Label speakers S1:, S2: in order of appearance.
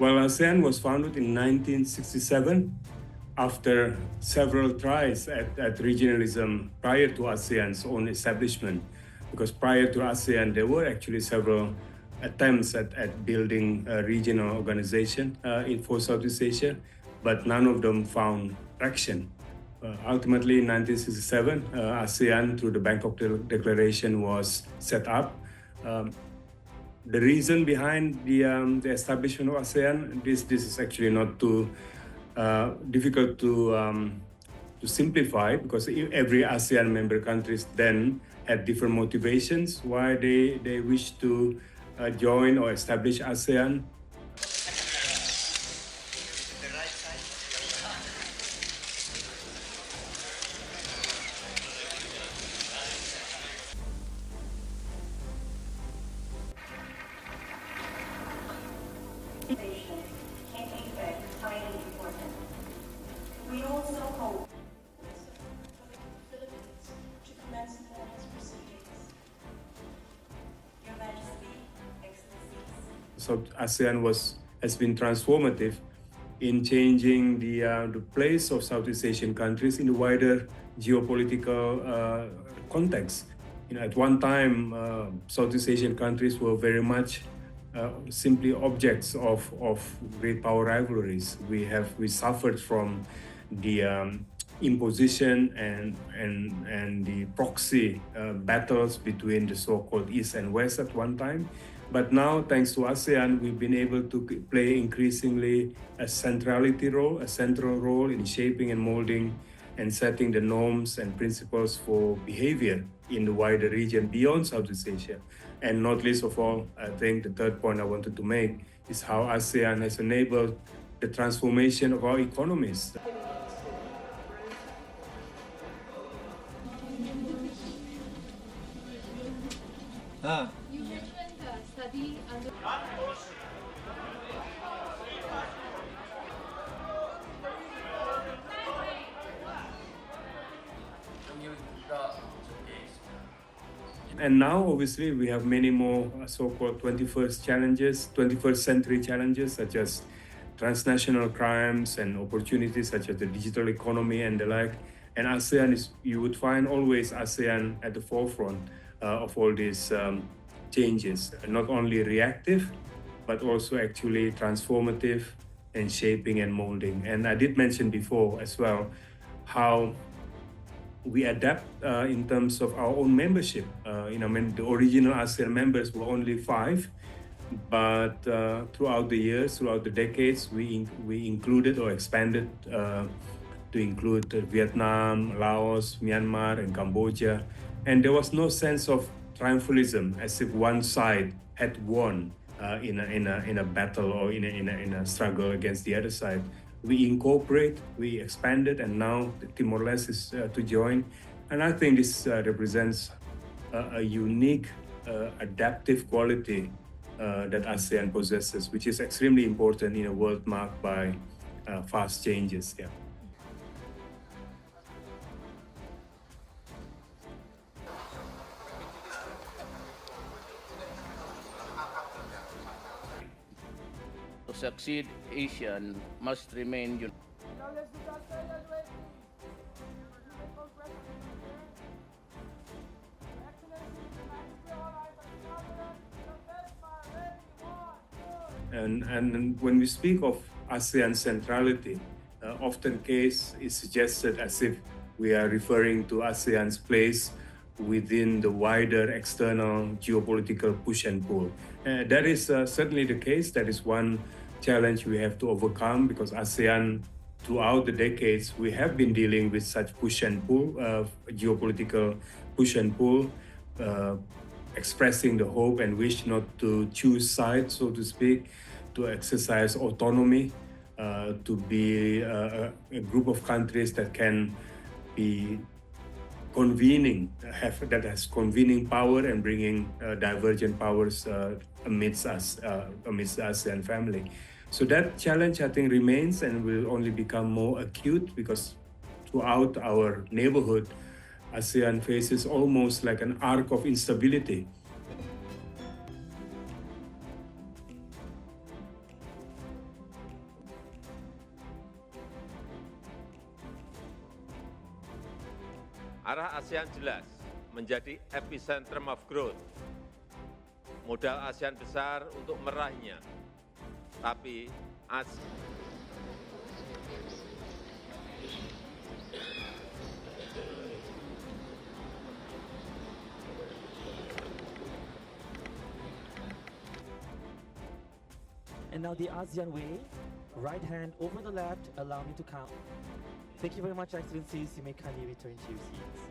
S1: Well, ASEAN was founded in 1967 after several tries at regionalism prior to ASEAN's own establishment. Because prior to ASEAN, there were actually several attempts at building a regional organization for Southeast Asia, but none of them found traction. Ultimately, in 1967, ASEAN, through the Bangkok Declaration, was set up. The reason behind the establishment of ASEAN, this is actually not too difficult to simplify, because every ASEAN member countries then had different motivations why they wish to join or establish ASEAN.
S2: We also hope for the Philippines to commence formal proceedings. Your Majesty, Excellencies.
S1: So ASEAN has been transformative in changing the place of Southeast Asian countries in the wider geopolitical context. At one time, Southeast Asian countries were very much simply objects of great power rivalries. We suffered from the imposition and the proxy battles between the so-called East and West at one time. But now, thanks to ASEAN, we've been able to play increasingly a central role in shaping and molding and setting the norms and principles for behavior in the wider region beyond Southeast Asia. And not least of all, I think the third point I wanted to make is how ASEAN has enabled the transformation of our economies.
S3: You mentioned study under...
S1: And now, obviously, we have many more so-called 21st century challenges, such as transnational crimes and opportunities such as the digital economy and the like. And ASEAN you would find always ASEAN at the forefront of all these changes, not only reactive, but also actually transformative and shaping and molding. And I did mention before as well how we adapt in terms of our own membership. The original ASEAN members were only 5, but throughout the years, throughout the decades, we included or expanded to include Vietnam, Laos, Myanmar, and Cambodia. And there was no sense of triumphalism, as if one side had won in a battle or in a struggle against the other side. We incorporate, we expanded, and now Timor-Leste is to join. And I think this represents a unique adaptive quality that ASEAN possesses, which is extremely important in a world marked by fast changes. Yeah.
S4: To succeed, ASEAN must remain united.
S1: And when we speak of ASEAN centrality, often case is suggested as if we are referring to ASEAN's place within the wider external geopolitical push and pull. That is certainly the case. That is one challenge we have to overcome, because ASEAN, throughout the decades, we have been dealing with such push and pull, geopolitical push and pull, expressing the hope and wish not to choose sides, so to speak, to exercise autonomy, to be a group of countries that can be that has convening power and bringing divergent powers amidst the ASEAN family. So that challenge, I think, remains and will only become more acute, because throughout our neighborhood, ASEAN faces almost like an arc of instability.
S5: ASEAN jelas menjadi epicentrum of growth. Modal ASEAN besar untuk meraihnya, tapi
S6: And now the ASEAN way, right hand over the left, allow me to count. Thank you very much, Excellencies. You may kindly return to your seats.